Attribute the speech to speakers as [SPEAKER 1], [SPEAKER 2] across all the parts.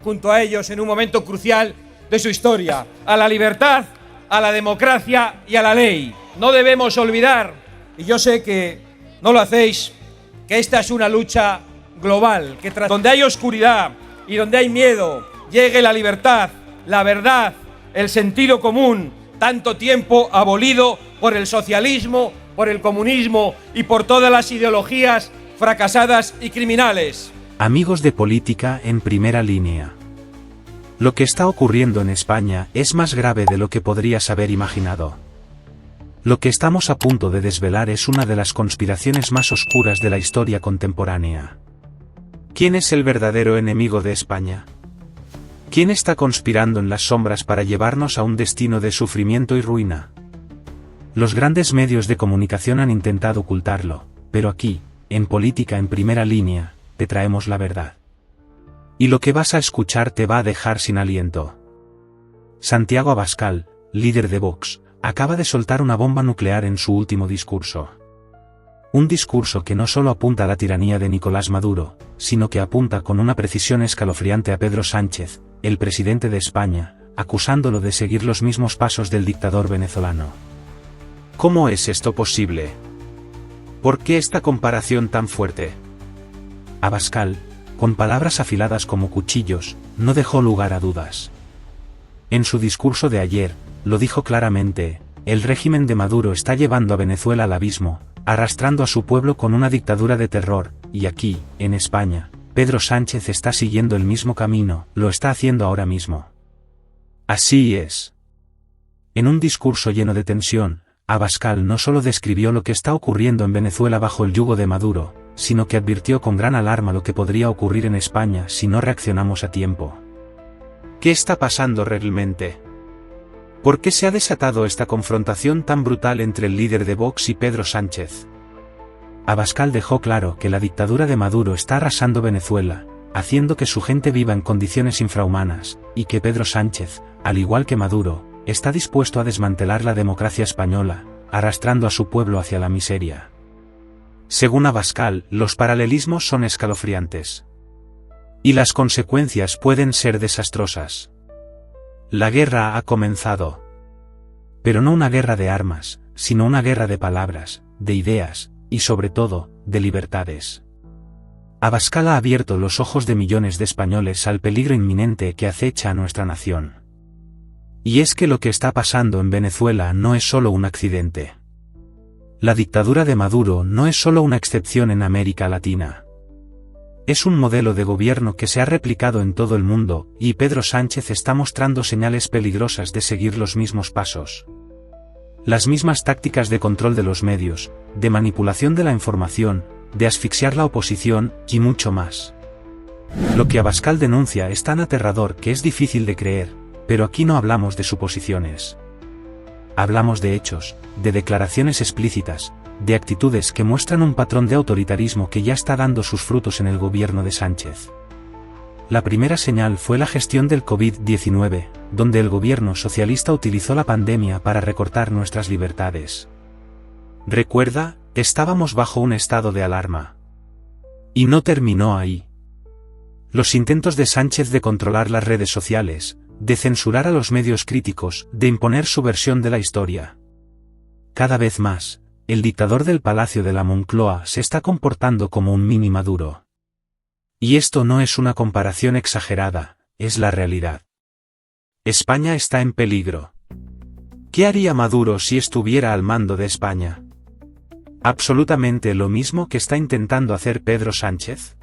[SPEAKER 1] junto a ellos en un momento crucial de su historia, a la libertad, a la democracia y a la ley. No debemos olvidar, y yo sé que no lo hacéis, que esta es una lucha global, que donde hay oscuridad y donde hay miedo, llegue la libertad, la verdad, el sentido común, tanto tiempo abolido por el socialismo, por el comunismo y por todas las ideologías fracasadas y criminales.
[SPEAKER 2] Amigos de Política en Primera Línea. Lo que está ocurriendo en España es más grave de lo que podrías haber imaginado. Lo que estamos a punto de desvelar es una de las conspiraciones más oscuras de la historia contemporánea. ¿Quién es el verdadero enemigo de España? ¿Quién está conspirando en las sombras para llevarnos a un destino de sufrimiento y ruina? Los grandes medios de comunicación han intentado ocultarlo, pero aquí, en Política en Primera Línea, te traemos la verdad. Y lo que vas a escuchar te va a dejar sin aliento. Santiago Abascal, líder de Vox, acaba de soltar una bomba nuclear en su último discurso. Un discurso que no solo apunta a la tiranía de Nicolás Maduro, sino que apunta con una precisión escalofriante a Pedro Sánchez, el presidente de España, acusándolo de seguir los mismos pasos del dictador venezolano. ¿Cómo es esto posible? ¿Por qué esta comparación tan fuerte? Abascal, con palabras afiladas como cuchillos, no dejó lugar a dudas. En su discurso de ayer, lo dijo claramente: el régimen de Maduro está llevando a Venezuela al abismo, arrastrando a su pueblo con una dictadura de terror, y aquí, en España, Pedro Sánchez está siguiendo el mismo camino, lo está haciendo ahora mismo. Así es. En un discurso lleno de tensión, Abascal no solo describió lo que está ocurriendo en Venezuela bajo el yugo de Maduro, sino que advirtió con gran alarma lo que podría ocurrir en España si no reaccionamos a tiempo. ¿Qué está pasando realmente? ¿Por qué se ha desatado esta confrontación tan brutal entre el líder de Vox y Pedro Sánchez? Abascal dejó claro que la dictadura de Maduro está arrasando Venezuela, haciendo que su gente viva en condiciones infrahumanas, y que Pedro Sánchez, al igual que Maduro, está dispuesto a desmantelar la democracia española, arrastrando a su pueblo hacia la miseria. Según Abascal, los paralelismos son escalofriantes. Y las consecuencias pueden ser desastrosas. La guerra ha comenzado. Pero no una guerra de armas, sino una guerra de palabras, de ideas, y sobre todo, de libertades. Abascal ha abierto los ojos de millones de españoles al peligro inminente que acecha a nuestra nación. Y es que lo que está pasando en Venezuela no es solo un accidente. La dictadura de Maduro no es solo una excepción en América Latina. Es un modelo de gobierno que se ha replicado en todo el mundo, y Pedro Sánchez está mostrando señales peligrosas de seguir los mismos pasos. Las mismas tácticas de control de los medios, de manipulación de la información, de asfixiar la oposición, y mucho más. Lo que Abascal denuncia es tan aterrador que es difícil de creer, pero aquí no hablamos de suposiciones. Hablamos de hechos, de declaraciones explícitas, de actitudes que muestran un patrón de autoritarismo que ya está dando sus frutos en el gobierno de Sánchez. La primera señal fue la gestión del COVID-19, donde el gobierno socialista utilizó la pandemia para recortar nuestras libertades. Recuerda, estábamos bajo un estado de alarma. Y no terminó ahí. Los intentos de Sánchez de controlar las redes sociales, de censurar a los medios críticos, de imponer su versión de la historia. Cada vez más, el dictador del Palacio de la Moncloa se está comportando como un mini Maduro. Y esto no es una comparación exagerada, es la realidad. España está en peligro. ¿Qué haría Maduro si estuviera al mando de España? ¿Absolutamente lo mismo que está intentando hacer Pedro Sánchez?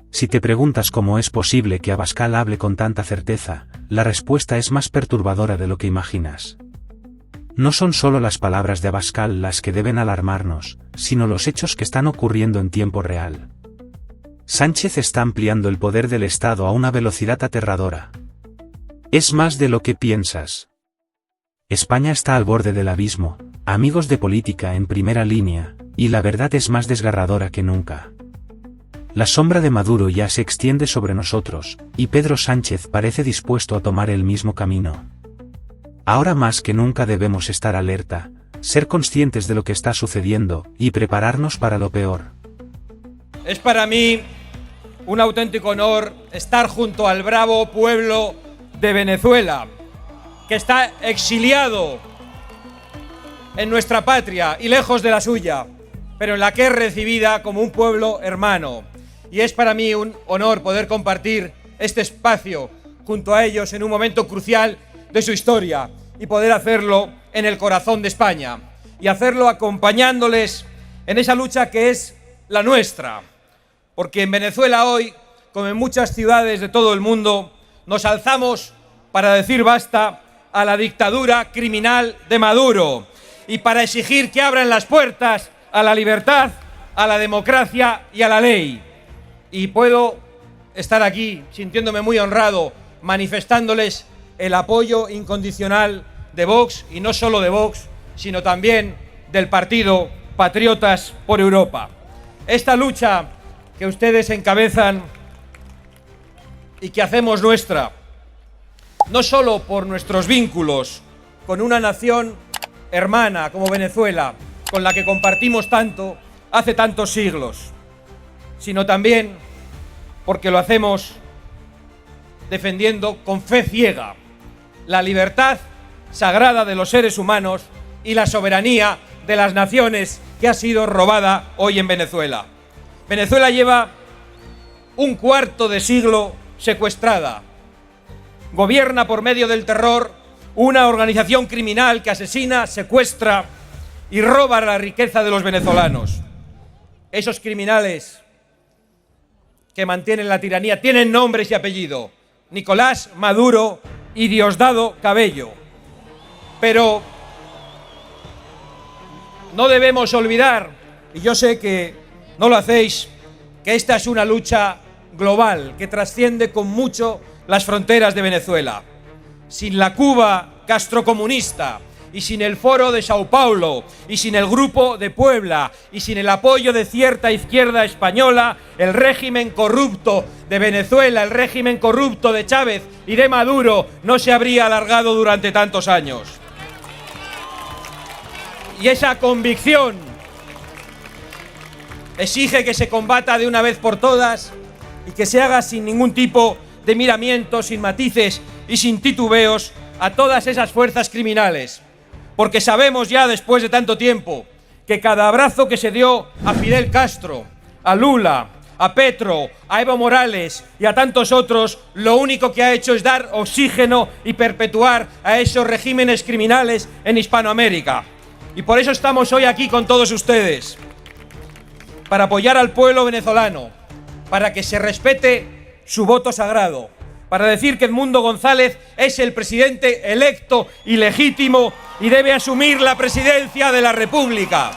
[SPEAKER 2] Si te preguntas cómo es posible que Abascal hable con tanta certeza, la respuesta es más perturbadora de lo que imaginas. No son solo las palabras de Abascal las que deben alarmarnos, sino los hechos que están ocurriendo en tiempo real. Sánchez está ampliando el poder del Estado a una velocidad aterradora. Es más de lo que piensas. España está al borde del abismo, amigos de Política en Primera Línea, y la verdad es más desgarradora que nunca. La sombra de Maduro ya se extiende sobre nosotros, y Pedro Sánchez parece dispuesto a tomar el mismo camino. Ahora más que nunca debemos estar alerta, ser conscientes de lo que está sucediendo, y prepararnos para lo peor.
[SPEAKER 1] Es para mí un auténtico honor estar junto al bravo pueblo de Venezuela, que está exiliado en nuestra patria y lejos de la suya, pero en la que es recibida como un pueblo hermano. Y es para mí un honor poder compartir este espacio junto a ellos en un momento crucial de su historia y poder hacerlo en el corazón de España y hacerlo acompañándoles en esa lucha que es la nuestra. Porque en Venezuela hoy, como en muchas ciudades de todo el mundo, nos alzamos para decir basta a la dictadura criminal de Maduro y para exigir que abran las puertas a la libertad, a la democracia y a la ley. Y puedo estar aquí sintiéndome muy honrado, manifestándoles el apoyo incondicional de Vox, y no solo de Vox, sino también del partido Patriotas por Europa. Esta lucha que ustedes encabezan y que hacemos nuestra, no solo por nuestros vínculos con una nación hermana como Venezuela, con la que compartimos tanto hace tantos siglos, sino también porque lo hacemos defendiendo con fe ciega la libertad sagrada de los seres humanos y la soberanía de las naciones que ha sido robada hoy en Venezuela. Venezuela lleva un cuarto de siglo secuestrada. Gobierna por medio del terror una organización criminal que asesina, secuestra y roba la riqueza de los venezolanos. Esos criminales que mantienen la tiranía tienen nombres y apellido: Nicolás Maduro y Diosdado Cabello. Pero no debemos olvidar, y yo sé que no lo hacéis, que esta es una lucha global que trasciende con mucho las fronteras de Venezuela. Sin la Cuba castrocomunista, y sin el Foro de Sao Paulo, y sin el Grupo de Puebla, y sin el apoyo de cierta izquierda española, el régimen corrupto de Venezuela, el régimen corrupto de Chávez y de Maduro no se habría alargado durante tantos años. Y esa convicción exige que se combata de una vez por todas y que se haga sin ningún tipo de miramientos, sin matices y sin titubeos a todas esas fuerzas criminales. Porque sabemos ya, después de tanto tiempo, que cada abrazo que se dio a Fidel Castro, a Lula, a Petro, a Evo Morales y a tantos otros, lo único que ha hecho es dar oxígeno y perpetuar a esos regímenes criminales en Hispanoamérica. Y por eso estamos hoy aquí con todos ustedes, para apoyar al pueblo venezolano, para que se respete su voto sagrado, para decir que Edmundo González es el presidente electo y legítimo y debe asumir la presidencia de la República.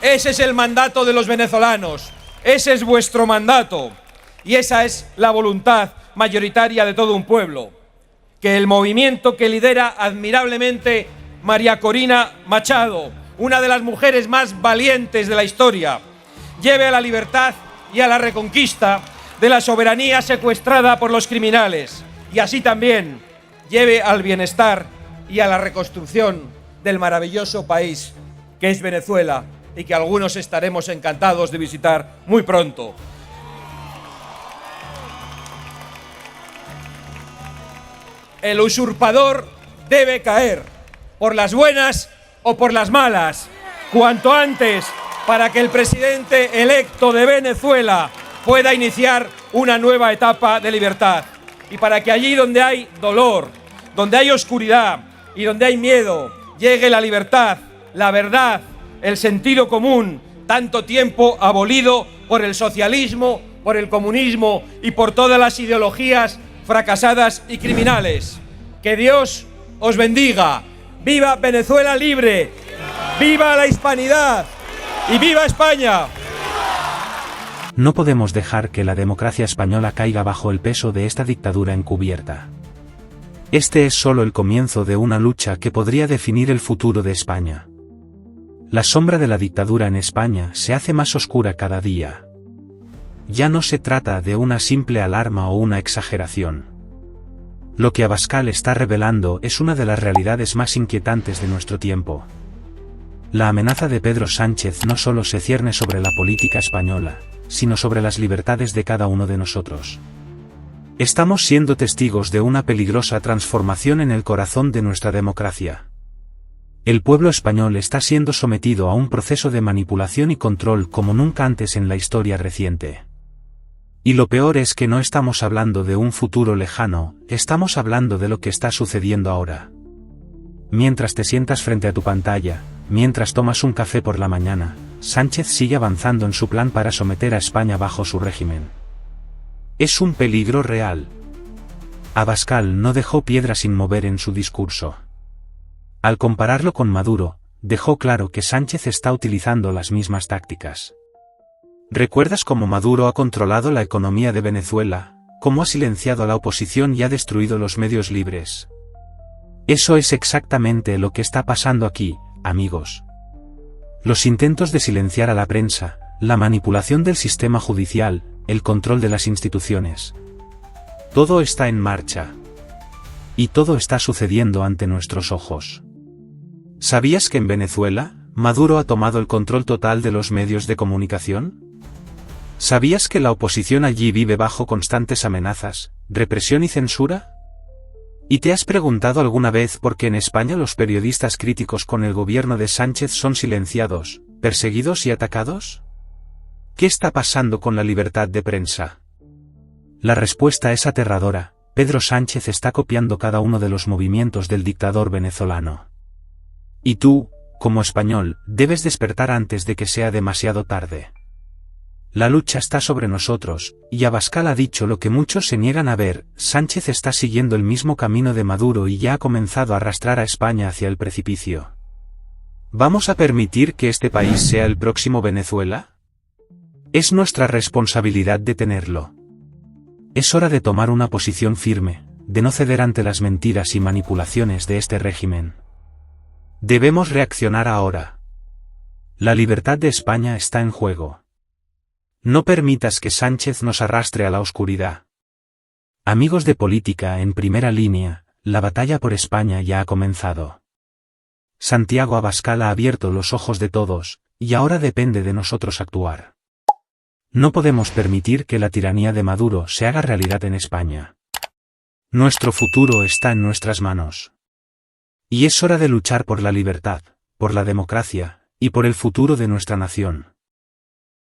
[SPEAKER 1] Ese es el mandato de los venezolanos, ese es vuestro mandato y esa es la voluntad mayoritaria de todo un pueblo. Que el movimiento que lidera admirablemente María Corina Machado, una de las mujeres más valientes de la historia, lleve a la libertad y a la reconquista de la soberanía secuestrada por los criminales, y así también lleve al bienestar y a la reconstrucción del maravilloso país que es Venezuela y que algunos estaremos encantados de visitar muy pronto. El usurpador debe caer, por las buenas o por las malas, cuanto antes, para que el presidente electo de Venezuela pueda iniciar una nueva etapa de libertad. Y para que allí donde hay dolor, donde hay oscuridad y donde hay miedo, llegue la libertad, la verdad, el sentido común, tanto tiempo abolido por el socialismo, por el comunismo y por todas las ideologías fracasadas y criminales. Que Dios os bendiga. ¡Viva Venezuela libre! ¡Viva la hispanidad! ¡Y viva España!
[SPEAKER 2] No podemos dejar que la democracia española caiga bajo el peso de esta dictadura encubierta. Este es solo el comienzo de una lucha que podría definir el futuro de España. La sombra de la dictadura en España se hace más oscura cada día. Ya no se trata de una simple alarma o una exageración. Lo que Abascal está revelando es una de las realidades más inquietantes de nuestro tiempo. La amenaza de Pedro Sánchez no solo se cierne sobre la política española, sino sobre las libertades de cada uno de nosotros. Estamos siendo testigos de una peligrosa transformación en el corazón de nuestra democracia. El pueblo español está siendo sometido a un proceso de manipulación y control como nunca antes en la historia reciente. Y lo peor es que no estamos hablando de un futuro lejano, estamos hablando de lo que está sucediendo ahora. Mientras te sientas frente a tu pantalla, mientras tomas un café por la mañana, Sánchez sigue avanzando en su plan para someter a España bajo su régimen. Es un peligro real. Abascal no dejó piedra sin mover en su discurso. Al compararlo con Maduro, dejó claro que Sánchez está utilizando las mismas tácticas. ¿Recuerdas cómo Maduro ha controlado la economía de Venezuela, cómo ha silenciado a la oposición y ha destruido los medios libres? Eso es exactamente lo que está pasando aquí, amigos. Los intentos de silenciar a la prensa, la manipulación del sistema judicial, el control de las instituciones. Todo está en marcha. Y todo está sucediendo ante nuestros ojos. ¿Sabías que en Venezuela, Maduro ha tomado el control total de los medios de comunicación? ¿Sabías que la oposición allí vive bajo constantes amenazas, represión y censura? ¿Y te has preguntado alguna vez por qué en España los periodistas críticos con el gobierno de Sánchez son silenciados, perseguidos y atacados? ¿Qué está pasando con la libertad de prensa? La respuesta es aterradora. Pedro Sánchez está copiando cada uno de los movimientos del dictador venezolano. Y tú, como español, debes despertar antes de que sea demasiado tarde. La lucha está sobre nosotros, y Abascal ha dicho lo que muchos se niegan a ver: Sánchez está siguiendo el mismo camino de Maduro y ya ha comenzado a arrastrar a España hacia el precipicio. ¿Vamos a permitir que este país sea el próximo Venezuela? Es nuestra responsabilidad detenerlo. Es hora de tomar una posición firme, de no ceder ante las mentiras y manipulaciones de este régimen. Debemos reaccionar ahora. La libertad de España está en juego. No permitas que Sánchez nos arrastre a la oscuridad. Amigos de Política en Primera Línea, la batalla por España ya ha comenzado. Santiago Abascal ha abierto los ojos de todos, y ahora depende de nosotros actuar. No podemos permitir que la tiranía de Maduro se haga realidad en España. Nuestro futuro está en nuestras manos. Y es hora de luchar por la libertad, por la democracia, y por el futuro de nuestra nación.